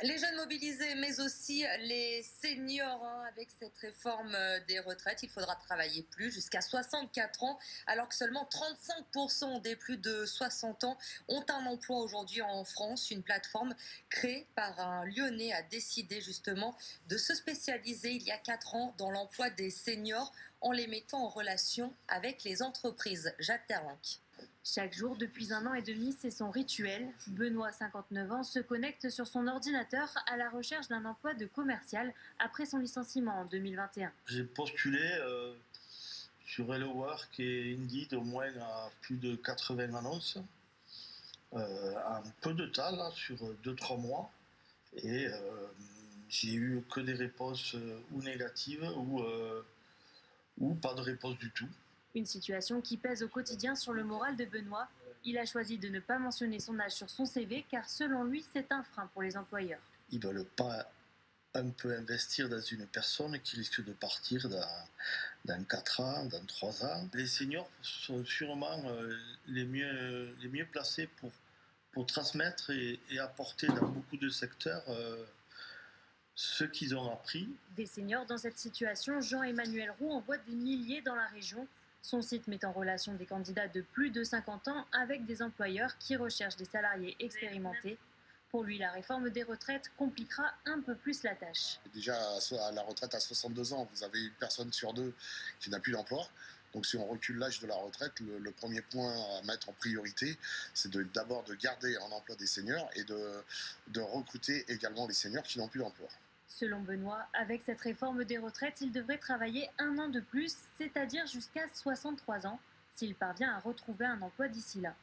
Les jeunes mobilisés, mais aussi les seniors, hein, avec cette réforme des retraites. Il faudra travailler plus, jusqu'à 64 ans, alors que seulement 35% des plus de 60 ans ont un emploi aujourd'hui en France. Une plateforme créée par un Lyonnais a décidé justement de se spécialiser il y a 4 ans dans l'emploi des seniors en les mettant en relation avec les entreprises. Jacques Terlinck. Chaque jour, depuis 1 an et demi, c'est son rituel. Benoît, 59 ans, se connecte sur son ordinateur à la recherche d'un emploi de commercial après son licenciement en 2021. J'ai postulé sur Hello Work et Indeed au moins à plus de 80 annonces en peu de temps, là, sur 2-3 mois. Et j'ai eu que des réponses ou négatives ou pas de réponse du tout. Une situation qui pèse au quotidien sur le moral de Benoît. Il a choisi de ne pas mentionner son âge sur son CV car selon lui, c'est un frein pour les employeurs. Ils ne veulent pas un peu investir dans une personne qui risque de partir dans 4 ans, dans 3 ans. Les seniors sont sûrement les mieux placés pour transmettre et apporter dans beaucoup de secteurs ce qu'ils ont appris. Des seniors dans cette situation, Jean-Emmanuel Roux envoie des milliers dans la région. Son site met en relation des candidats de plus de 50 ans avec des employeurs qui recherchent des salariés expérimentés. Pour lui, la réforme des retraites compliquera un peu plus la tâche. Déjà, à la retraite à 62 ans, vous avez une personne sur deux qui n'a plus d'emploi. Donc si on recule l'âge de la retraite, le premier point à mettre en priorité, c'est d'abord de garder en emploi des seniors et de recruter également les seniors qui n'ont plus d'emploi. Selon Benoît, avec cette réforme des retraites, il devrait travailler 1 an de plus, c'est-à-dire jusqu'à 63 ans, s'il parvient à retrouver un emploi d'ici là.